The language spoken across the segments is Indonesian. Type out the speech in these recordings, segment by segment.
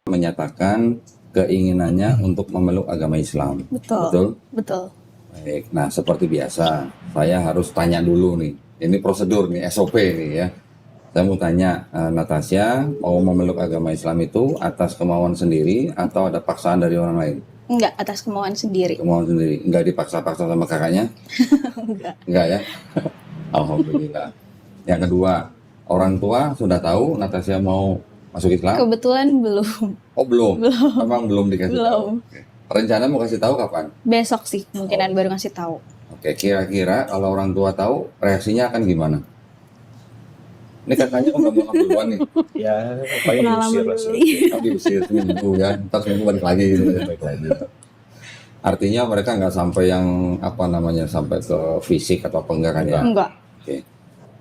menyatakan keinginannya untuk memeluk agama Islam. Betul. Betul? Betul. Baik. Nah, seperti biasa, saya harus tanya dulu nih. Ini prosedur nih, SOP nih ya. Saya mau tanya, Natasha mau memeluk agama Islam itu atas kemauan sendiri atau ada paksaan dari orang lain? Enggak, atas kemauan sendiri. Kemauan sendiri, enggak dipaksa-paksa sama kakaknya? Enggak. Enggak ya? Alhamdulillah. Yang kedua, orang tua sudah tahu Natasha mau masuk Islam? Kebetulan belum. Oh belum? Memang belum dikasih tahu? Belum. Oke. Rencana mau kasih tahu kapan? Besok sih kemungkinan baru ngasih tahu. Oke, kira-kira kalau orang tua tahu reaksinya akan gimana? Ini kakaknya udah mau duluan nih. Ya, paling diusir lah. Kan diusir seminggu ya, ntar seminggu balik lagi gitu ya. Balik lagi. Artinya mereka nggak sampai yang sampai ke fisik atau apa enggak kan ya? Enggak. Oke.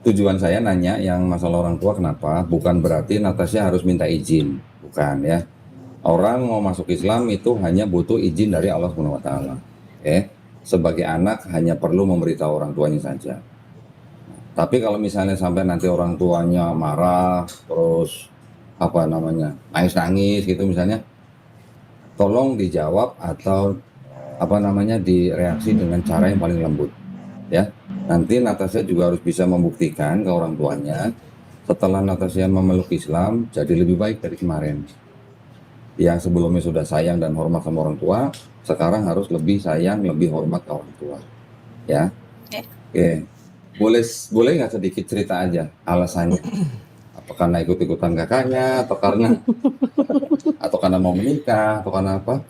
Tujuan saya nanya yang masalah orang tua kenapa? Bukan berarti Natasha harus minta izin, bukan ya. Orang mau masuk Islam itu hanya butuh izin dari Allah Subhanahu wa taala. Oke. Sebagai anak hanya perlu memberitahu orang tuanya saja. Tapi kalau misalnya sampai nanti orang tuanya marah, terus nangis-nangis gitu misalnya, tolong dijawab atau direaksi dengan cara yang paling lembut, ya. Nanti Natasha juga harus bisa membuktikan ke orang tuanya setelah Natasha memeluk Islam jadi lebih baik dari kemarin. Yang sebelumnya sudah sayang dan hormat sama orang tua, sekarang harus lebih sayang, lebih hormat ke orang tua, ya. Oke. Boleh nggak sedikit cerita aja alasannya? Apa karena ikut-ikutan kakaknya, atau karena mau menikah, atau karena apa?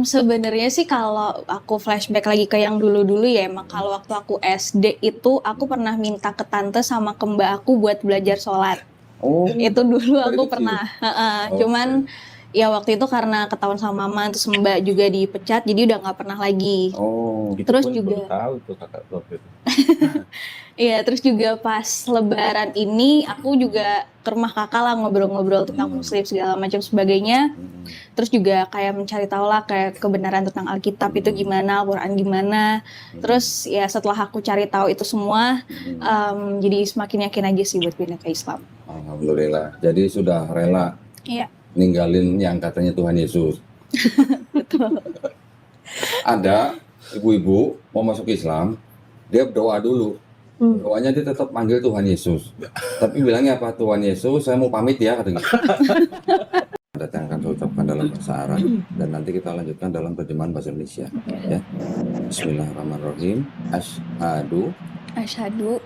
Sebenarnya sih kalau aku flashback lagi ke yang dulu-dulu ya, emang kalau waktu aku SD itu aku pernah minta ke tante sama ke mbak aku buat belajar sholat. Oh, Itu dulu dari aku kecil? pernah. Oh, Cuman ya waktu itu karena ketahuan sama mama terus mbak juga dipecat jadi udah nggak pernah lagi. Oh, Itu Terus pun juga baru tahu tuh kakak waktu itu. iya, terus juga pas lebaran ini aku juga ke rumah kakak lah ngobrol-ngobrol tentang muslim segala macam sebagainya. Terus juga kayak mencari tahu lah kayak kebenaran tentang Alkitab itu gimana, Al-Quran gimana. Terus ya setelah aku cari tahu itu semua, jadi semakin yakin aja sih buat pindah ke Islam. Alhamdulillah. Jadi sudah rela Iya, ninggalin yang katanya Tuhan Yesus. betul. Ada ibu-ibu mau masuk Islam, dia berdoa dulu. Doanya dia tetap manggil Tuhan Yesus. Tapi bilangnya apa? Tuhan Yesus, saya mau pamit ya katanya. Ada yang akan saya ucapkan dalam bahasa Arab dan nanti kita lanjutkan dalam terjemahan bahasa Indonesia. Ya. Bismillahirrahmanirrahim. Asyhadu Asyhadu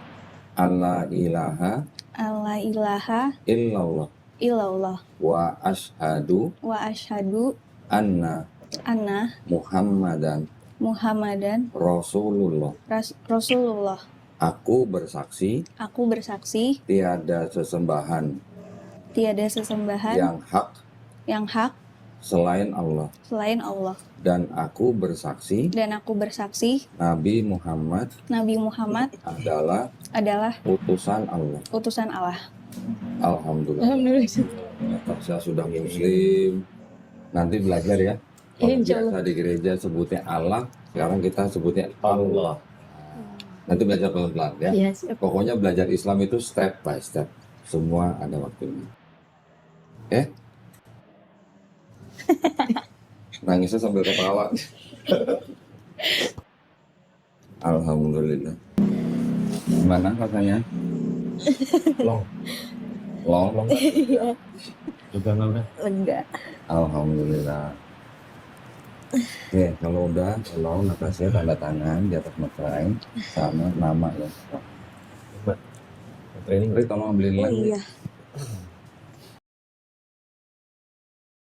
alla ilaha alla ilaha illallah illallah wa asyhadu wa asyhadu anna anna Muhammadan Muhammadan Rasulullah. Rasulullah. Aku bersaksi Aku bersaksi tiada sesembahan tiada sesembahan yang hak selain Allah selain Allah, dan aku bersaksi Nabi Muhammad adalah utusan Allah. utusan Allah. Alhamdulillah. Saya sudah muslim. Nanti belajar ya. Kalau Insya biasa di gereja sebutnya Allah, sekarang kita sebutnya Allah. Nanti belajar pelan-pelan ya. Iya, siap. Pokoknya belajar Islam itu step by step. Semua ada waktunya. Oke? Nangisnya sambil ketawa. Alhamdulillah. Gimana katanya? Long. Juga nggak udah. Lega. Alhamdulillah. Oke, kalau udah, tolong Natasha tanda tangan di atas matrai sama nama ya. Coba. Training. Ri, tolong ambilin lagi. Iya.